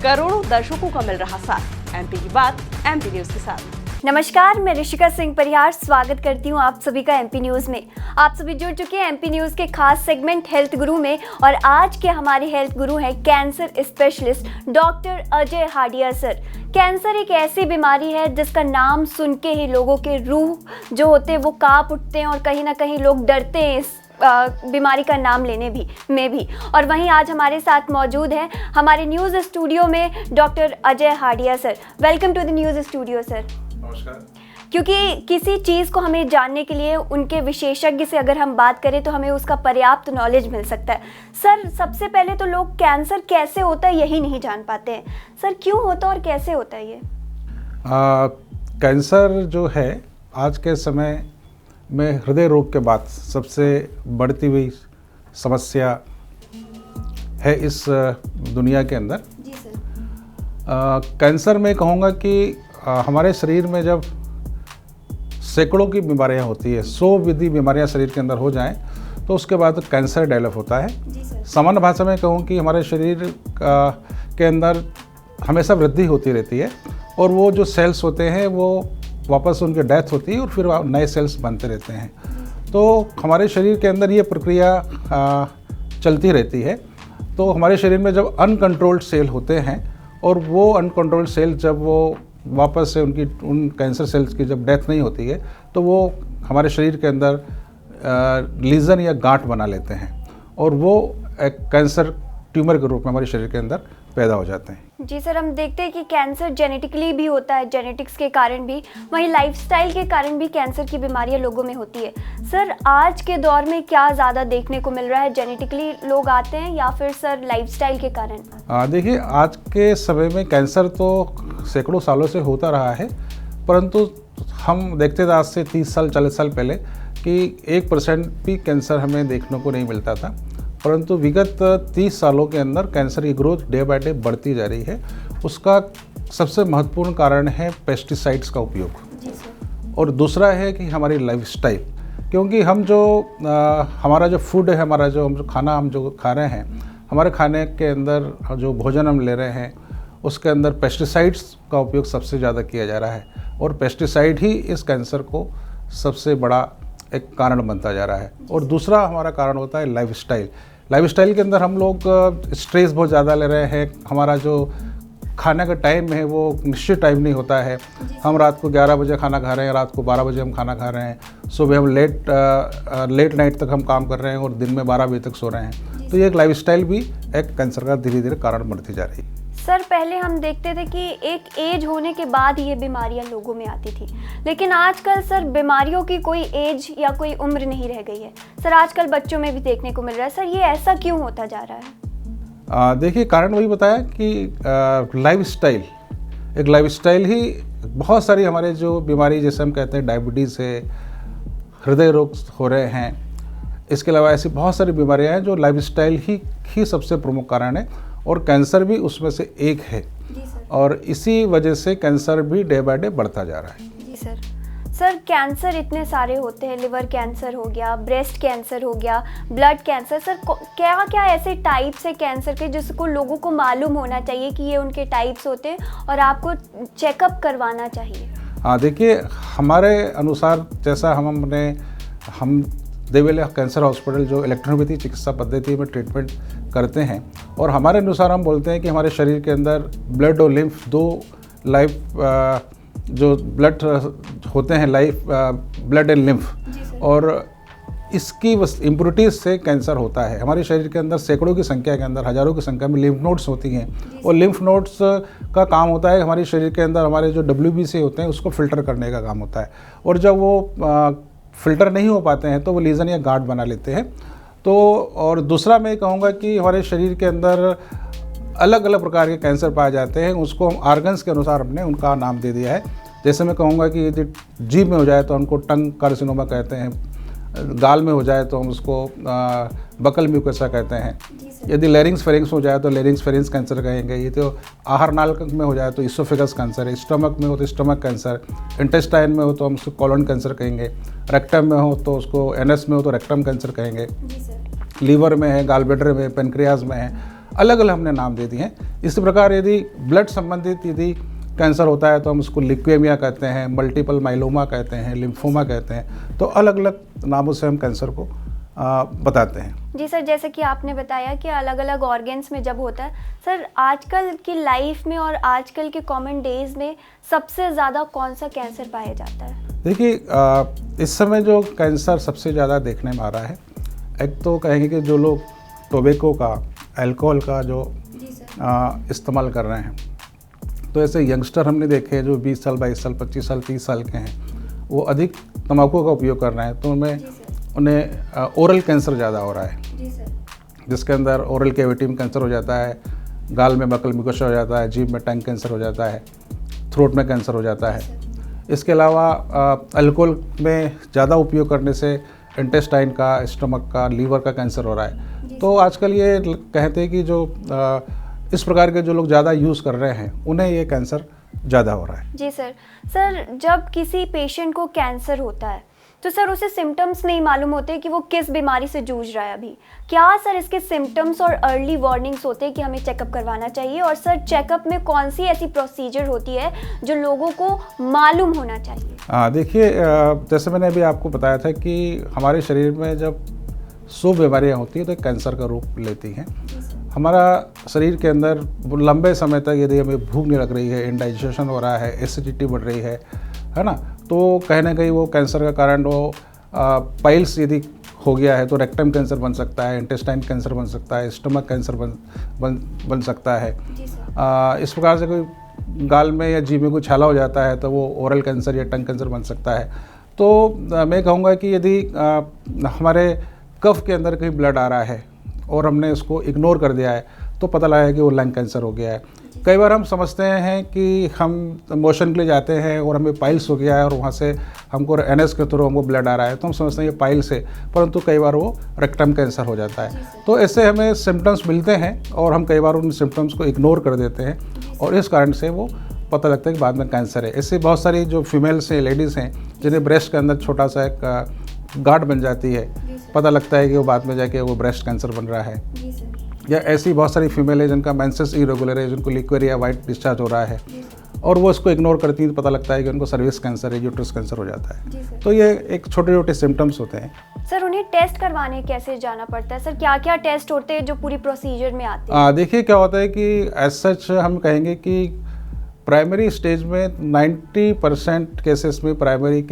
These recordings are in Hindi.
करोड़ों दर्शकों का मिल रहा साथ। एमपी की बात एमपी न्यूज के साथ। नमस्कार, मैं ऋषिका सिंह परिहार स्वागत करती हूं आप सभी का एमपी न्यूज़ में। आप सभी जुड़ चुके हैं एमपी न्यूज़ के खास सेगमेंट हेल्थ गुरु में और आज के हमारे हेल्थ गुरु हैं cancer specialist doctor Ajay Hadia sir. Cancer एक ऐसी बीमारी है जिसका नाम सुन के ही लोगों के रूह जो होते हैं वो कांप उठते हैं और कहीं ना कहीं लोग डरते हैं इस बीमारी का नाम लेने में भी। और वहीं आज हमारे साथ मौजूद हैं हमारे न्यूज़ स्टूडियो में doctor Ajay Hadia sir. Welcome to the news studio sir. नमस्कार। क्योंकि किसी चीज़ को हमें जानने के लिए उनके विशेषज्ञ से अगर हम बात करें तो हमें उसका पर्याप्त नॉलेज मिल सकता है। सर, सबसे पहले तो लोग कैंसर कैसे होता है यही नहीं जान पाते हैं। सर, क्यों होता है और कैसे होता है ये? कैंसर जो है आज के समय में हृदय रोग के बाद सबसे बढ़ती हुई समस्या है इस दुनिया के अंदर। जी सर। कैंसर में कहूँगा कि हमारे शरीर में जब सैकड़ों की बीमारियां होती है, 100 विधि बीमारियां शरीर के अंदर हो जाएं तो उसके बाद कैंसर डेवलप होता है। जी सर। सामान्य भाषा में कहूँ कि हमारे शरीर के अंदर हमेशा वृद्धि होती रहती है और वो जो सेल्स होते हैं वो वापस उनकी डेथ होती है और फिर नए सेल्स बनते रहते हैं। तो हमारे शरीर के अंदर ये प्रक्रिया चलती रहती है। तो हमारे शरीर में जब अनकंट्रोल्ड सेल होते हैं और वो अनकंट्रोल्ड सेल जब वो वापस से उन कैंसर सेल्स की जब डेथ नहीं होती है तो वो हमारे शरीर के अंदर लीजन या गांठ बना लेते हैं और वो एक कैंसर ट्यूमर के रूप में हमारे शरीर के अंदर पैदा हो जाते हैं। जी सर, हम देखते हैं कि कैंसर जेनेटिकली भी होता है, जेनेटिक्स के कारण भी, वहीं लाइफस्टाइल के कारण भी कैंसर की बीमारियां लोगों में होती है। सर, आज के दौर में क्या ज़्यादा देखने को मिल रहा है, जेनेटिकली लोग आते हैं या फिर सर लाइफस्टाइल के कारण? देखिए, आज के समय में कैंसर तो सैकड़ों सालों से होता रहा है, परंतु हम देखते थे आज से 30 साल 40 साल पहले कि 1% भी कैंसर हमें देखने को नहीं मिलता था, परंतु विगत 30 सालों के अंदर कैंसर की ग्रोथ डे बाय डे बढ़ती जा रही है। उसका सबसे महत्वपूर्ण कारण है पेस्टिसाइड्स का उपयोग। जी सर। और दूसरा है कि हमारी लाइफस्टाइल, क्योंकि हम जो हमारा जो फूड है, हमारा जो खाना हम जो खा रहे हैं, हमारे खाने के अंदर जो भोजन हम ले रहे हैं उसके अंदर पेस्टिसाइड्स का उपयोग सबसे ज़्यादा किया जा रहा है और पेस्टिसाइड ही इस कैंसर को सबसे बड़ा एक कारण बनता जा रहा है। और दूसरा हमारा कारण होता है लाइफस्टाइल। लाइफस्टाइल के अंदर हम लोग स्ट्रेस बहुत ज़्यादा ले रहे हैं। हमारा जो खाने का टाइम है वो निश्चित टाइम नहीं होता है। हम रात को 11 बजे खाना खा रहे हैं, रात को 12 बजे हम खाना खा रहे हैं, सुबह हम लेट नाइट तक हम काम कर रहे हैं और दिन में 12 बजे तक सो रहे हैं। तो ये एक लाइफस्टाइल भी एक कैंसर का धीरे धीरे कारण बनती जा रही है। सर, पहले हम देखते थे कि एक एज होने के बाद ये बीमारियां लोगों में आती थी, लेकिन आजकल सर बीमारियों की कोई एज या कोई उम्र नहीं रह गई है। सर, आजकल बच्चों में भी देखने को मिल रहा है। सर, ये ऐसा क्यों होता जा रहा है? देखिए, कारण वही बताया कि लाइफस्टाइल, एक लाइफस्टाइल ही बहुत सारी हमारे जो बीमारी जैसे हम कहते हैं डायबिटीज़ है, हृदय रोग हो रहे हैं, इसके अलावा ऐसी बहुत सारी बीमारियां हैं जो लाइफस्टाइल ही सबसे प्रमुख कारण है और कैंसर भी उसमें से एक है। जी सर। और इसी वजह से कैंसर भी डे बाय डे बढ़ता जा रहा है। जी सर। सर, कैंसर इतने सारे होते हैं, लिवर कैंसर हो गया, ब्रेस्ट कैंसर हो गया, ब्लड कैंसर। सर, क्या क्या ऐसे टाइप्स है कैंसर के जिसको लोगों को मालूम होना चाहिए कि ये उनके टाइप्स होते हैं और आपको चेकअप करवाना चाहिए? देखिए, हमारे अनुसार जैसा हम देवेला कैंसर हॉस्पिटल जो इलेक्ट्रोपैथी चिकित्सा पद्धति में ट्रीटमेंट करते हैं और हमारे अनुसार हम बोलते हैं कि हमारे शरीर के अंदर ब्लड और लिम्फ दो जो ब्लड होते हैं ब्लड एंड लिम्फ, और इसकी इम्प्योरिटीज़ से कैंसर होता है। हमारे शरीर के अंदर सैकड़ों की संख्या के अंदर, हज़ारों की संख्या में लिम्फ नोड्स होती हैं और लिम्फ नोड्स का काम होता है हमारे शरीर के अंदर हमारे जो WBC होते हैं उसको फिल्टर करने का काम होता है। और जब वो फिल्टर नहीं हो पाते हैं तो वो लीजन या गांठ बना लेते हैं। तो और दूसरा मैं कहूँगा कि हमारे शरीर के अंदर अलग अलग प्रकार के कैंसर पाए जाते हैं, उसको हम आर्गन्स के अनुसार हमने उनका नाम दे दिया है। जैसे मैं कहूँगा कि यदि जीभ में हो जाए तो उनको टंग कार्सिनोमा कहते हैं, गाल में हो जाए तो हम उसको बकल म्यूकोसा कहते हैं, यदि लैरिंग्स फेरिंग्स हो जाए तो लैरिंग्स फेरिंग्स कैंसर कहेंगे, ये तो आहार नाल में हो जाए तो इसोफेगस कैंसर है, स्टमक में हो तो स्टमक कैंसर, इंटेस्टाइन में हो तो हम उसको कॉलन कैंसर कहेंगे, रेक्टम में हो तो उसको एनएस में हो तो रेक्टम कैंसर कहेंगे, लीवर में है, गाल ब्लैडर में, पेनक्रियाज में है, अलग अलग हमने नाम दे दिए हैं। इसी प्रकार यदि ब्लड संबंधित यदि कैंसर होता है तो हम उसको लिक्वेमिया कहते हैं, मल्टीपल माइलोमा कहते हैं, लिम्फोमा कहते हैं। तो अलग अलग नामों से हम कैंसर को बताते हैं। जी सर, जैसे कि आपने बताया कि अलग अलग ऑर्गन्स में जब होता है, सर आजकल की लाइफ में और आजकल के कॉमन डेज में सबसे ज़्यादा कौन सा कैंसर पाया जाता है? देखिए, इस समय जो कैंसर सबसे ज़्यादा देखने में आ रहा है, एक तो कहेंगे कि जो लोग टोबैको का, अल्कोहल का जो इस्तेमाल कर रहे हैं, तो ऐसे यंगस्टर हमने देखे हैं जो 20 साल, 22 साल, 25 साल, 30 साल के हैं, वो अधिक तंबाकू का उपयोग कर रहे हैं, तो उन्हें ओरल कैंसर ज़्यादा हो रहा है, जिसके अंदर ओरल कैविटी में कैंसर हो जाता है, गाल में बकल म्यूकोसा हो जाता है, जीभ में टंग कैंसर हो जाता है, थ्रोट में कैंसर हो जाता है। इसके अलावा अल्कोहल में ज़्यादा उपयोग करने से इंटेस्टाइन का, स्टमक का, लीवर का कैंसर हो रहा है। तो आजकल ये कहते हैं कि जो इस प्रकार के जो लोग ज़्यादा यूज़ कर रहे हैं उन्हें ये कैंसर ज़्यादा हो रहा है। जी सर। सर, जब किसी पेशेंट को कैंसर होता है तो सर उसे सिम्टम्स नहीं मालूम होते कि वो किस बीमारी से जूझ रहा है अभी। क्या सर इसके सिम्टम्स और अर्ली वार्निंग्स होते हैं कि हमें चेकअप करवाना चाहिए? और सर चेकअप में कौन सी ऐसी प्रोसीजर होती है जो लोगों को मालूम होना चाहिए? देखिए, जैसे मैंने अभी आपको बताया था कि हमारे शरीर में जब 100 बीमारियाँ होती हैं तो कैंसर का रूप लेती हैं। हमारा शरीर के अंदर लंबे समय तक यदि हमें भूख नहीं लग रही है, इंडाइजेशन हो रहा है, एसिडिटी बढ़ रही है ना, तो कहीं ना कहीं वो कैंसर का कारण वो पाइल्स यदि हो गया है तो रेक्टम कैंसर बन सकता है, इंटेस्टाइन कैंसर बन सकता है, स्टमक कैंसर बन सकता है। इस प्रकार से कोई गाल में या जीभ में कोई छाला हो जाता है तो वो ओरल कैंसर या टंग कैंसर बन सकता है। तो मैं कहूँगा कि यदि हमारे कफ के अंदर कहीं ब्लड आ रहा है और हमने उसको इग्नोर कर दिया है तो पता लगा कि वो लंग कैंसर हो गया है। कई बार हम समझते हैं कि हम मोशन के लिए जाते हैं और हमें पाइल्स हो गया है और वहाँ से हमको एनएस के थ्रू हमको ब्लड आ रहा है तो हम समझते हैं ये पाइल्स है, परंतु कई बार वो रेक्टम कैंसर हो जाता है। तो ऐसे हमें सिम्टम्स मिलते हैं और हम कई बार उन सिम्टम्स को इग्नोर कर देते हैं और इस कारण से वो पता लगता है कि बाद में कैंसर है। ऐसे बहुत सारी जो फीमेल्स हैं, लेडीज़ हैं, जिन्हें ब्रेस्ट के अंदर छोटा सा एक गांठ बन जाती है, पता लगता है कि वो बाद में जाके वो ब्रेस्ट कैंसर बन रहा है। या ऐसी बहुत सारी फीमेल है जिनका मेंसेस इरेगुलर है, जिनको लिक्विड या वाइट डिस्चार्ज हो रहा है और वो इसको इग्नोर करती हैं तो पता लगता है कि उनको सर्विक्स कैंसर है, यूट्रस कैंसर हो जाता है। तो ये एक छोटे छोटे सिम्टम्स होते हैं। सर, उन्हें टेस्ट करवाने कैसे जाना पड़ता है? सर, क्या क्या टेस्ट होते हैं जो पूरी प्रोसीजर में आते हैं? देखिए, क्या होता है कि एज सच हम कहेंगे कि प्राइमरी स्टेज में 90% केसेस में प्राइमरी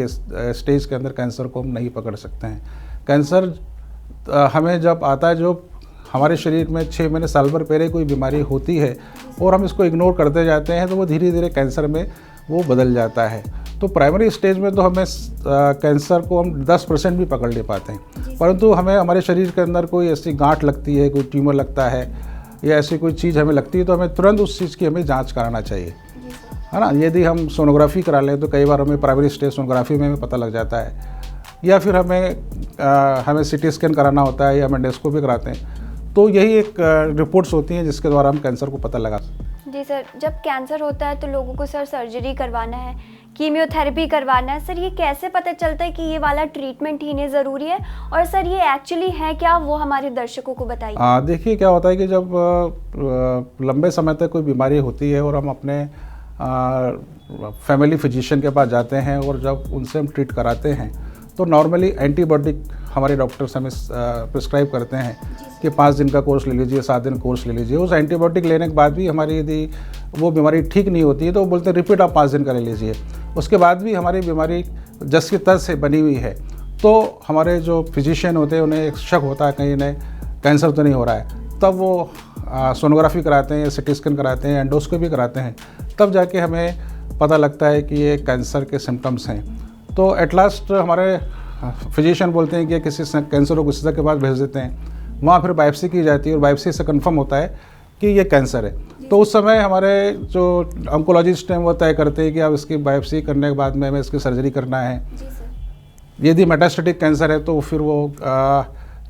स्टेज के अंदर कैंसर को हम नहीं पकड़ सकते हैं। कैंसर हमें जब आता है, जो हमारे शरीर में 6 महीने साल भर पहले कोई बीमारी होती है और हम इसको इग्नोर करते जाते हैं तो वो धीरे धीरे कैंसर में वो बदल जाता है। तो प्राइमरी स्टेज में तो हमें कैंसर को हम 10% भी पकड़ ले पाते हैं, परंतु हमें हमारे शरीर के अंदर कोई ऐसी गांठ लगती है, कोई ट्यूमर लगता है या ऐसी कोई चीज़ हमें लगती है तो हमें तुरंत उस चीज़ की हमें जाँच कराना चाहिए, है ना। यदि हम सोनोग्राफी करा लें तो कई बार हमें प्राइमरी स्टेज सोनोग्राफी में हमें पता लग जाता है, या फिर हमें सिटी स्कैन कराना होता है या हम एंडोस्कोपी कराते हैं। तो यही एक रिपोर्ट्स होती हैं जिसके द्वारा हम कैंसर को पता लगा सकते हैं। जी सर, जब कैंसर होता है तो लोगों को सर सर्जरी करवाना है, कीमियोथेरेपी करवाना है, सर ये कैसे पता चलता है कि ये वाला ट्रीटमेंट ही नहीं ज़रूरी है? और सर ये एक्चुअली है क्या, वो हमारे दर्शकों को बताइए। देखिए, क्या होता है कि जब लंबे समय तक कोई बीमारी होती है और हम अपने फैमिली फिजिशियन के पास जाते हैं और जब उनसे हम ट्रीट कराते हैं तो नॉर्मली एंटीबायोटिक हमारे डॉक्टर्स हमें प्रिस्क्राइब करते हैं कि 5 दिन का कोर्स ले लीजिए, 7 दिन कोर्स ले लीजिए। उस एंटीबायोटिक लेने के बाद भी हमारी यदि वो बीमारी ठीक नहीं होती है तो वो बोलते हैं रिपीट आप 5 दिन का ले लीजिए। उसके बाद भी हमारी बीमारी जस की तस से बनी हुई है तो हमारे जो फिजिशियन होते हैं उन्हें एक शक होता है कहीं इन्हें कैंसर तो नहीं हो रहा है, तब वो सोनोग्राफी कराते हैं या सिटी स्कैन कराते हैं, एंडोस्कोपी कराते हैं, तब जाके हमें पता लगता है कि ये कैंसर के सिम्टम्स हैं। तो एट लास्ट हमारे फिजिशियन बोलते हैं कि किसी कैंसर को किसी के पास भेज देते हैं, वहाँ फिर बायोप्सी की जाती है और बायोप्सी से कंफर्म होता है कि ये कैंसर है। तो उस समय हमारे जो ऑन्कोलॉजिस्ट हैं वो तय करते हैं कि अब इसकी बायोप्सी करने के बाद में हमें इसकी सर्जरी करना है। यदि मेटास्टेटिक कैंसर है तो फिर वो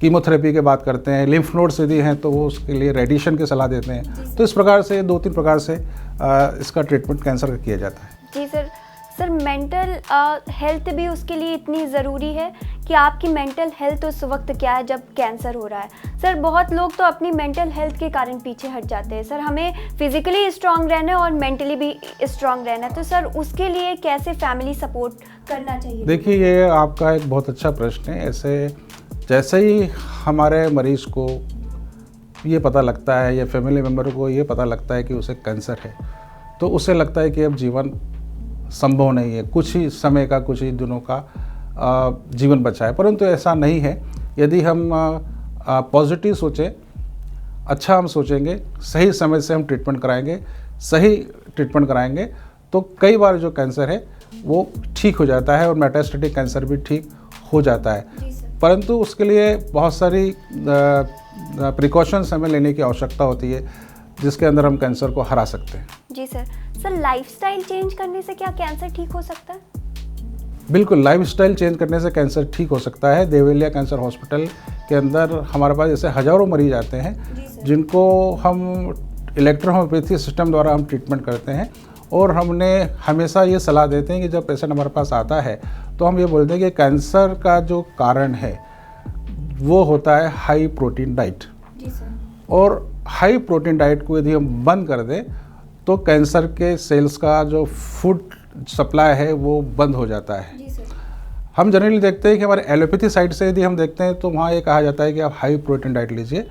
कीमोथेरेपी की बात करते हैं, लिम्फ नोड्स यदि हैं तो वो उसके लिए रेडिएशन की सलाह देते हैं। तो इस प्रकार से 2-3 प्रकार से इसका ट्रीटमेंट कैंसर का किया जाता है। जी सर। सर, मेंटल हेल्थ भी उसके लिए इतनी ज़रूरी है कि आपकी मेंटल हेल्थ उस वक्त क्या है जब कैंसर हो रहा है। सर बहुत लोग तो अपनी मेंटल हेल्थ के कारण पीछे हट जाते हैं। सर हमें फिजिकली स्ट्रांग रहना है और मेंटली भी स्ट्रांग रहना है, तो सर उसके लिए कैसे फैमिली सपोर्ट करना चाहिए? देखिए, ये आपका एक बहुत अच्छा प्रश्न है। ऐसे जैसे ही हमारे मरीज़ को ये पता लगता है या फैमिली मेम्बर को ये पता लगता है कि उसे कैंसर है, तो उसे लगता है कि अब जीवन संभव नहीं है, कुछ ही समय का, कुछ ही दिनों का जीवन बचा है। परंतु ऐसा नहीं है। यदि हम पॉजिटिव सोचें, अच्छा हम सोचेंगे, सही समय से हम ट्रीटमेंट कराएंगे, सही ट्रीटमेंट कराएंगे, तो कई बार जो कैंसर है वो ठीक हो जाता है और मेटास्टेटिक कैंसर भी ठीक हो जाता है। परंतु उसके लिए बहुत सारी प्रिकॉशंस हमें लेने की आवश्यकता होती है, जिसके अंदर हम कैंसर को हरा सकते हैं। जी सर। सर लाइफस्टाइल चेंज करने से क्या कैंसर ठीक हो सकता है? बिल्कुल, लाइफस्टाइल चेंज करने से कैंसर ठीक हो सकता है। देवलिया कैंसर हॉस्पिटल के अंदर हमारे पास ऐसे हज़ारों मरीज आते हैं जिनको हम इलेक्ट्रोहोम्योपैथी सिस्टम द्वारा हम ट्रीटमेंट करते हैं। और हमने हमेशा ये सलाह देते हैं कि जब पेशेंट हमारे पास आता है तो हम ये बोलते हैं कि कैंसर का जो कारण है वो होता है हाई प्रोटीन डाइट। जी सर। और हाई प्रोटीन डाइट को यदि हम बंद कर दें तो कैंसर के सेल्स का जो फूड सप्लाई है वो बंद हो जाता है। जी सर। हम जनरली देखते हैं कि हमारे एलोपैथी साइड से यदि हम देखते हैं तो वहाँ ये कहा जाता है कि आप हाई प्रोटीन डाइट लीजिए।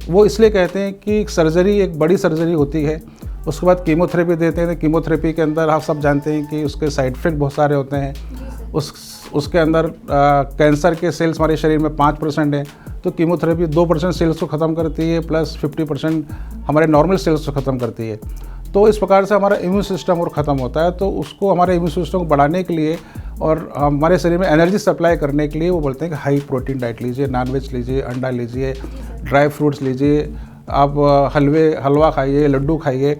वो इसलिए कहते हैं कि सर्जरी एक बड़ी सर्जरी होती है, उसके बाद कीमोथेरेपी देते हैं। तो कीमोथेरेपी के अंदर आप सब जानते हैं कि उसके साइड इफेक्ट बहुत सारे होते हैं। उसके अंदर कैंसर के सेल्स हमारे शरीर में 5% हैं, तो कीमोथेरेपी 2% सेल्स को ख़त्म करती है, प्लस 50% हमारे नॉर्मल सेल्स को ख़त्म करती है। तो इस प्रकार से हमारा इम्यून सिस्टम और ख़त्म होता है। तो उसको हमारे इम्यून सिस्टम को बढ़ाने के लिए और हमारे शरीर में एनर्जी सप्लाई करने के लिए वो बोलते हैं कि हाई प्रोटीन डाइट लीजिए, नॉनवेज लीजिए, अंडा लीजिए, ड्राई फ्रूट्स लीजिए, आप हलवा खाइए, लड्डू खाइए।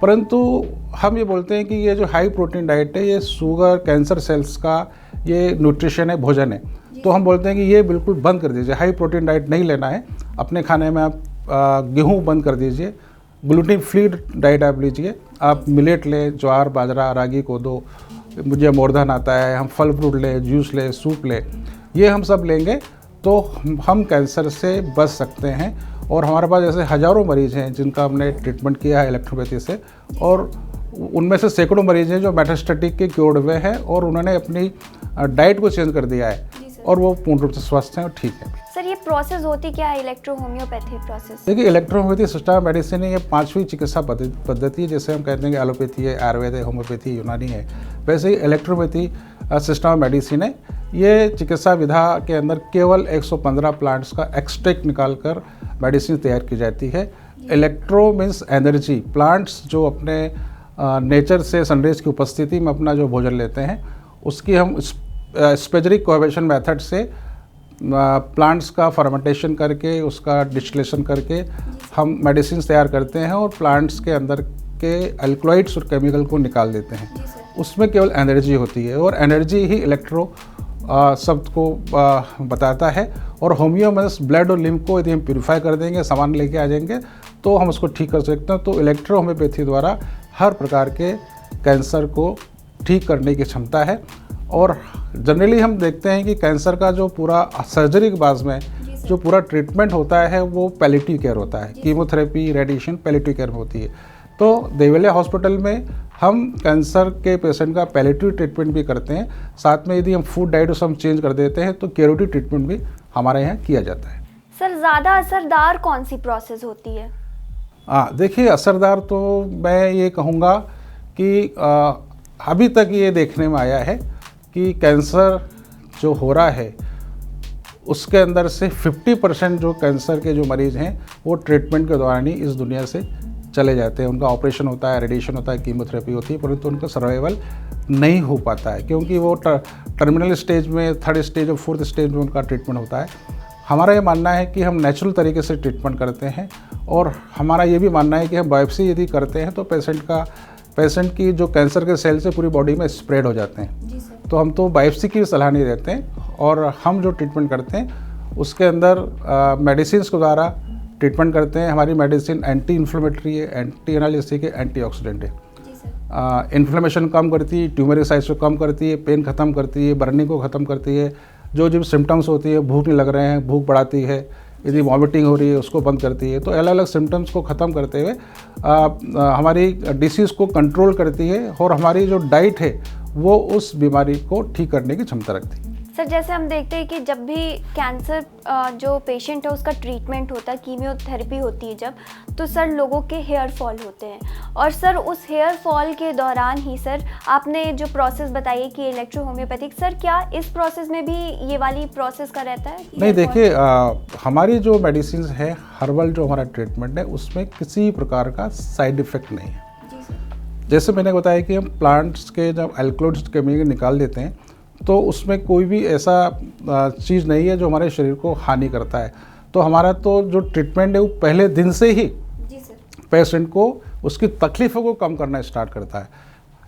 परंतु हम ये बोलते हैं कि ये जो हाई प्रोटीन डाइट है ये शुगर कैंसर सेल्स का ये न्यूट्रिशन है, भोजन है। तो हम बोलते हैं कि ये बिल्कुल बंद कर दीजिए, हाई प्रोटीन डाइट नहीं लेना है। अपने खाने में आप गेहूँ बंद कर दीजिए, ग्लूटेन फ्री डाइट आप लीजिए, आप मिलेट लें, ज्वार, बाजरा, रागी, कोदो, मुझे अमोर्धन आता है, हम फल फ्रूट लें, जूस लें, सूप लें, ये हम सब लेंगे तो हम कैंसर से बच सकते हैं। और हमारे पास ऐसे हज़ारों मरीज़ हैं जिनका हमने ट्रीटमेंट किया है इलेक्ट्रोपैथी से, और उनमें से सैकड़ों मरीज़ हैं जो मेटास्टेटिक के क्योर्ड हुए हैं और उन्होंने अपनी डाइट को चेंज कर दिया है और वो पूर्ण रूप से स्वस्थ हैं और ठीक है। सर ये प्रोसेस होती क्या है, इलेक्ट्रो होम्योपैथी प्रोसेस? देखिए, इलेक्ट्रोहोम्योपैथी सिस्टम मेडिसिन ये 5वीं चिकित्सा पद्धति है। जैसे हम कहते हैं कि एलोपैथी है, आयुर्वेद है, होम्योपैथी, यूनानी है, वैसे ही इलेक्ट्रोहोम्योपैथी सिस्टम मेडिसिन है। ये चिकित्सा विधा के अंदर केवल 115 प्लांट्स का एक्सट्रैक्ट निकालकर मेडिसिन तैयार की जाती है। इलेक्ट्रो मीन्स एनर्जी, प्लांट्स जो अपने नेचर से सनरेज की उपस्थिति में अपना जो भोजन लेते हैं उसकी हम स्पेजरिक कोएबेशन मेथड से प्लांट्स का फर्मेंटेशन करके उसका डिस्टिलेशन करके हम मेडिसिन तैयार करते हैं और प्लांट्स के अंदर के अल्कलॉइड्स और केमिकल को निकाल देते हैं। उसमें केवल एनर्जी होती है और एनर्जी ही इलेक्ट्रो शब्द को बताता है। और होम्यो मीन्स ब्लड और लिम्फ को यदि हम प्यूरिफाई कर देंगे, सामान लेके आ जाएंगे तो हम उसको ठीक कर सकते हैं। तो इलेक्ट्रो होम्योपैथी द्वारा हर प्रकार के कैंसर को ठीक करने की क्षमता है। और जनरली हम देखते हैं कि कैंसर का जो पूरा सर्जरी के बाद में जो पूरा ट्रीटमेंट होता है वो पैलिएटिव केयर होता है। कीमोथेरेपी, रेडिएशन पैलिएटिव केयर में होती है। तो देवलिया हॉस्पिटल में हम कैंसर के पेशेंट का पैलिएटिव ट्रीटमेंट भी करते हैं। साथ में यदि हम फूड डाइट हम चेंज कर देते हैं तो क्यूरेटिव ट्रीटमेंट भी हमारे यहाँ किया जाता है। सर ज़्यादा असरदार कौन सी प्रोसेस होती है? देखिए, असरदार तो मैं ये कहूँगा कि अभी तक ये देखने में आया है कि कैंसर जो हो रहा है उसके अंदर से 50% जो कैंसर के जो मरीज़ हैं वो ट्रीटमेंट के दौरान ही इस दुनिया से चले जाते हैं। उनका ऑपरेशन होता है, रेडिएशन होता है, कीमोथेरेपी होती है, परंतु उनका सर्वाइवल नहीं हो पाता है क्योंकि वो टर्मिनल स्टेज में, 3rd स्टेज और 4th स्टेज में उनका ट्रीटमेंट होता है। हमारा ये मानना है कि हम नेचुरल तरीके से ट्रीटमेंट करते हैं और हमारा ये भी मानना है कि हम बायोप्सी यदि करते हैं तो पेशेंट की जो कैंसर के सेल से पूरी बॉडी में स्प्रेड हो जाते हैं। तो हम तो बायोप्सी की सलाह नहीं देते हैं और हम जो ट्रीटमेंट करते हैं उसके अंदर मेडिसिन के द्वारा ट्रीटमेंट करते हैं। हमारी मेडिसिन एंटी इन्फ्लेमेटरी है, एंटी एनालिसिक है, एंटीऑक्सीडेंट है। इन्फ्लेमेशन कम करती है, ट्यूमर साइज को कम करती है, पेन ख़त्म करती है, बर्निंग को ख़त्म करती है, जो सिम्टम्स होती है, भूख नहीं लग रहे हैं, भूख बढ़ाती है, यदि वॉमिटिंग हो रही है उसको बंद करती है। तो अलग अलग सिम्टम्स को ख़त्म करते हुए हमारी डिसीज़ को कंट्रोल करती है और हमारी जो डाइट है वो उस बीमारी को ठीक करने की क्षमता रखती है। सर जैसे हम देखते हैं कि जब भी कैंसर जो पेशेंट है उसका ट्रीटमेंट होता है, कीमियोथेरेपी होती है जब, तो सर लोगों के हेयर फॉल होते हैं। और सर उस हेयर फॉल के दौरान ही सर आपने जो प्रोसेस बताई है कि इलेक्ट्रो होम्योपैथिक, सर क्या इस प्रोसेस में भी ये वाली प्रोसेस का रहता है? नहीं, देखिए हमारी जो मेडिसिन है, हर्बल जो हमारा ट्रीटमेंट है, उसमें किसी प्रकार का साइड इफ़ेक्ट नहीं है। जैसे मैंने बताया कि हम प्लांट्स के जब एल्कलॉइड्स केमिकल निकाल देते हैं तो उसमें कोई भी ऐसा चीज़ नहीं है जो हमारे शरीर को हानि करता है। तो हमारा तो जो ट्रीटमेंट है वो पहले दिन से ही पेशेंट को उसकी तकलीफ़ों को कम करना स्टार्ट करता है।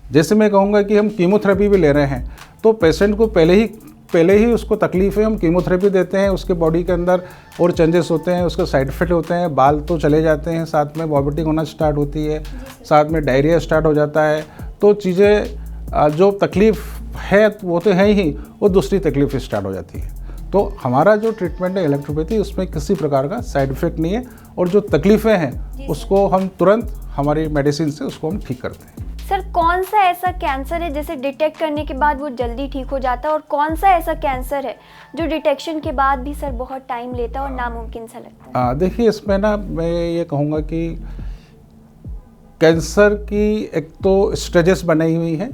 जैसे मैं कहूँगा कि हम कीमोथेरेपी भी ले रहे हैं तो पेशेंट को पहले ही उसको तकलीफ़ है, हम कीमोथेरेपी देते हैं, उसके बॉडी के अंदर और चेंजेस होते हैं, उसके साइड इफेक्ट होते हैं, बाल तो चले जाते हैं, साथ में वॉमिटिंग होना स्टार्ट होती है, साथ में डायरिया स्टार्ट हो जाता है। तो चीज़ें जो तकलीफ़ है वो तो है ही, वो दूसरी तकलीफ स्टार्ट हो जाती है। तो हमारा जो ट्रीटमेंट है इलेक्ट्रोपैथी, उसमें किसी प्रकार का साइड इफ़ेक्ट नहीं है और जो तकलीफ़ें हैं उसको हम तुरंत हमारी मेडिसिन से उसको हम ठीक करते हैं। सर कौन सा ऐसा कैंसर है जिसे डिटेक्ट करने के बाद वो जल्दी ठीक हो जाता है, और कौन सा ऐसा कैंसर है जो डिटेक्शन के बाद भी सर बहुत टाइम लेता है और नामुमकिन सा लगता है? देखिए, इसमें ना मैं ये कहूँगा कि कैंसर की एक तो स्टेजेस बनाई हुई हैं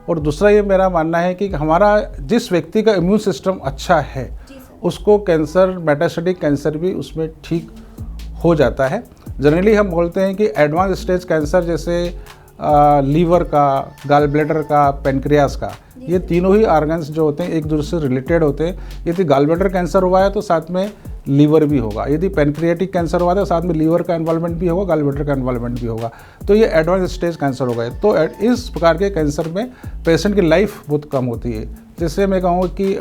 और दूसरा ये मेरा मानना है कि हमारा जिस व्यक्ति का इम्यून सिस्टम अच्छा है उसको कैंसर, मेटास्टेटिक कैंसर भी उसमें ठीक हो जाता है। जनरली हम बोलते हैं कि एडवांस स्टेज कैंसर जैसे लीवर का, गॉल ब्लैडर का, पेनक्रियास का, ये तीनों ही ऑर्गन्स जो होते हैं एक दूसरे से रिलेटेड होते हैं। यदि गॉल ब्लैडर कैंसर हुआ है तो साथ में लीवर भी होगा, यदि पेनक्रियाटिक कैंसर हुआ है तो साथ में लीवर का इन्वॉल्वमेंट भी होगा, गॉल ब्लैडर का इन्वॉल्वमेंट भी होगा। तो ये एडवांस स्टेज कैंसर हो गए। तो इस प्रकार के कैंसर में पेशेंट की लाइफ बहुत कम होती है। जैसे मैं कहूँ कि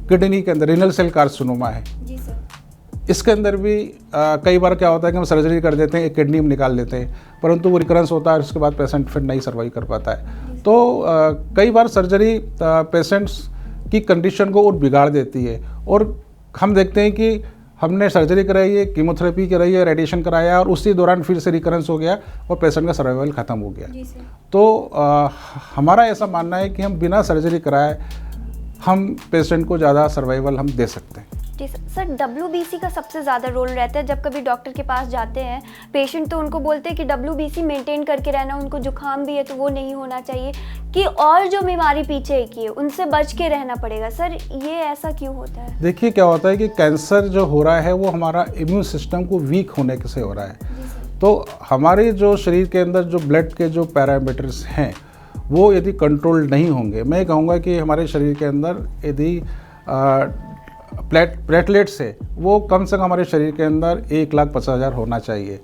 किडनी के अंदर रीनल सेल कार्सिनोमा है, इसके अंदर भी कई बार क्या होता है कि हम सर्जरी कर देते हैं, एक किडनी में निकाल देते हैं, परंतु वो रिकरेंस होता है और उसके बाद पेशेंट फिर नहीं सर्वाइव कर पाता है। तो कई बार सर्जरी पेशेंट्स की कंडीशन को और बिगाड़ देती है और हम देखते हैं कि हमने सर्जरी कराई है, कीमोथेरेपी कराई है, रेडिएशन कराया और उसी दौरान फिर से रिकरेंस हो गया और पेशेंट का सर्वाइवल ख़त्म हो गया। तो हमारा ऐसा मानना है कि हम बिना सर्जरी कराए हम पेशेंट को ज़्यादा सर्वाइवल हम दे सकते हैं। जी सर, WBC का सबसे ज़्यादा रोल रहता है। जब कभी डॉक्टर के पास जाते हैं पेशेंट तो उनको बोलते हैं कि WBC मेंटेन करके रहना, उनको जुकाम भी है तो वो नहीं होना चाहिए, कि और जो बीमारी पीछे की है उनसे बच के रहना पड़ेगा। सर ये ऐसा क्यों होता है? देखिए, क्या होता है कि कैंसर जो हो रहा है वो हमारा इम्यून सिस्टम को वीक होने से हो रहा है। तो हमारे जो शरीर के अंदर जो ब्लड के जो पैरामीटर्स हैं वो यदि कंट्रोल नहीं होंगे, मैं कहूँगा कि हमारे शरीर के अंदर यदि प्लेटलेट्स है वो कम से कम हमारे शरीर के अंदर 1,50,000 होना चाहिए।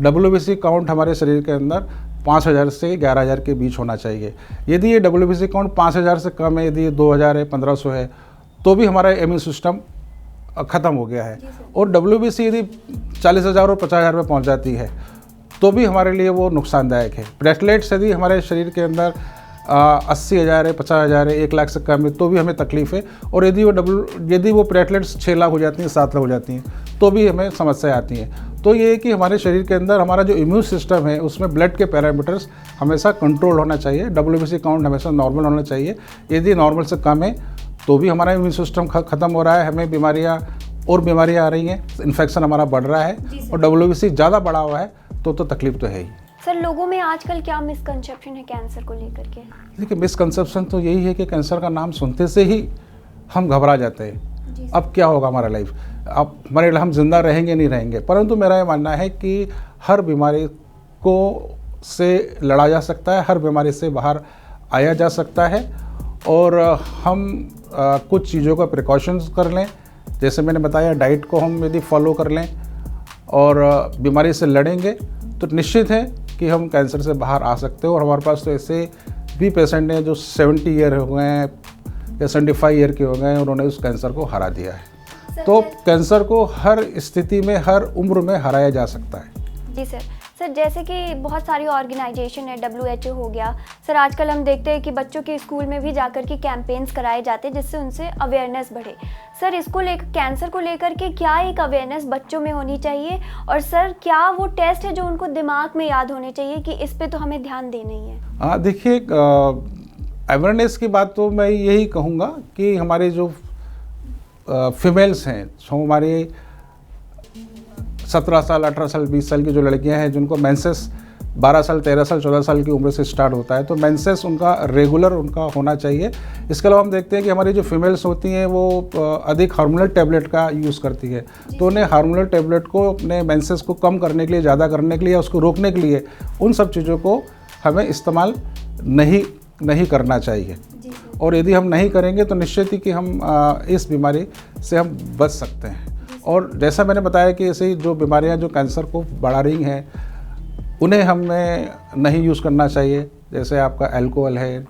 WBC काउंट हमारे शरीर के अंदर 5,000 से 11,000 के बीच होना चाहिए। यदि ये WBC काउंट 5,000 से कम है, यदि ये 2,000 है, 1,500 है, तो भी हमारा इम्यून सिस्टम ख़त्म हो गया है। और WBC यदि 40,000 और 50,000 में पहुँच जाती है तो भी हमारे लिए वो नुकसानदायक है। प्लेटलेट्स यदि हमारे शरीर के अंदर 80,000 है, 50,000 है, 1,00,000 से कम है तो भी हमें तकलीफ़ है। और यदि वो प्लेटलेट्स 6 लाख हो जाती हैं, 7 लाख हो जाती हैं तो भी हमें समस्याएं आती हैं। तो ये है कि हमारे शरीर के अंदर हमारा जो इम्यून सिस्टम है उसमें ब्लड के पैरामीटर्स हमेशा कंट्रोल होना चाहिए। WBC काउंट हमेशा नॉर्मल होना चाहिए। यदि नॉर्मल से कम है तो भी हमारा इम्यून सिस्टम ख़त्म हो रहा है, हमें बीमारियाँ आ रही हैं, इन्फेक्शन हमारा बढ़ रहा है। और WBC ज़्यादा बढ़ा हुआ है तो तकलीफ तो है ही। सर लोगों में आजकल क्या मिसकंसेप्शन है कैंसर को लेकर के? देखिए, मिसकंसेप्शन तो यही है कि कैंसर का नाम सुनते से ही हम घबरा जाते हैं। अब क्या होगा हमारा लाइफ, अब हमारे हम जिंदा रहेंगे नहीं रहेंगे। परंतु मेरा ये मानना है कि हर बीमारी को से लड़ा जा सकता है, हर बीमारी से बाहर आया जा सकता है और हम कुछ चीज़ों का प्रिकॉशंस कर लें। जैसे मैंने बताया, डाइट को हम यदि फॉलो कर लें और बीमारी से लड़ेंगे तो निश्चित है कि हम कैंसर से बाहर आ सकते हो। और हमारे पास तो ऐसे भी पेशेंट हैं जो 70 ईयर हो गए हैं या 75 ईयर के हो गए हैं, उन्होंने उस कैंसर को हरा दिया है। तो कैंसर को हर स्थिति में, हर उम्र में हराया जा सकता है। जी सर, सर जैसे कि बहुत सारी ऑर्गेनाइजेशन है, WHO हो गया सर, आजकल हम देखते हैं कि बच्चों के स्कूल में भी जाकर के कैंपेन्स कराए जाते हैं जिससे उनसे अवेयरनेस बढ़े। सर इसको लेकर, कैंसर को लेकर के क्या एक अवेयरनेस बच्चों में होनी चाहिए, और सर क्या वो टेस्ट है जो उनको दिमाग में याद होने चाहिए कि इस पे तो हमें ध्यान देना ही है? देखिए, अवेयरनेस की बात तो मैं यही कहूँगा कि हमारे जो फीमेल्स हैं, जो हमारी 17 साल 18 साल 20 साल की जो लड़कियां हैं जिनको मेंसेस 12 साल 13 साल 14 साल की उम्र से स्टार्ट होता है, तो मेंसेस उनका रेगुलर उनका होना चाहिए। इसके अलावा हम देखते हैं कि हमारी जो फीमेल्स होती हैं वो अधिक हार्मोनल टैबलेट का यूज़ करती है, तो उन्हें हार्मोनल टैबलेट को अपने मेंसेस को कम करने के लिए, ज़्यादा करने के लिए या उसको रोकने के लिए उन सब चीज़ों को हमें इस्तेमाल नहीं करना चाहिए। और यदि हम नहीं करेंगे तो निश्चित ही कि हम इस बीमारी से हम बच सकते हैं। और जैसा मैंने बताया कि ऐसे ही जो बीमारियां जो कैंसर को बढ़ा रही हैं उन्हें हमें नहीं यूज़ करना चाहिए, जैसे आपका अल्कोहल है,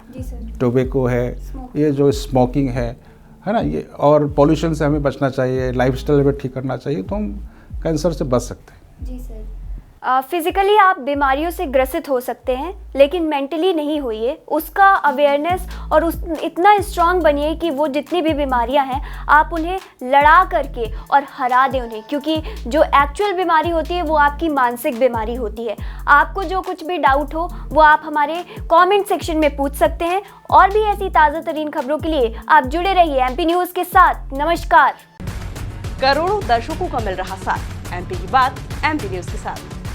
टोबैको है, ये जो स्मोकिंग है ना, ये, और पॉल्यूशन से हमें बचना चाहिए, लाइफस्टाइल भी ठीक करना चाहिए, तो हम कैंसर से बच सकते हैं। जी सर। फिज़िकली आप बीमारियों से ग्रसित हो सकते हैं लेकिन मेंटली नहीं होइए, उसका अवेयरनेस और उस इतना स्ट्रांग बनिए कि वो जितनी भी बीमारियां हैं आप उन्हें लड़ा करके और हरा दें उन्हें, क्योंकि जो एक्चुअल बीमारी होती है वो आपकी मानसिक बीमारी होती है। आपको जो कुछ भी डाउट हो वो आप हमारे कॉमेंट सेक्शन में पूछ सकते हैं, और भी ऐसी ताज़ा तरीन खबरों के लिए आप जुड़े रहिए MP न्यूज़ के साथ। नमस्कार। करोड़ों दर्शकों का मिल रहा साथ, MP की बात MP न्यूज के साथ।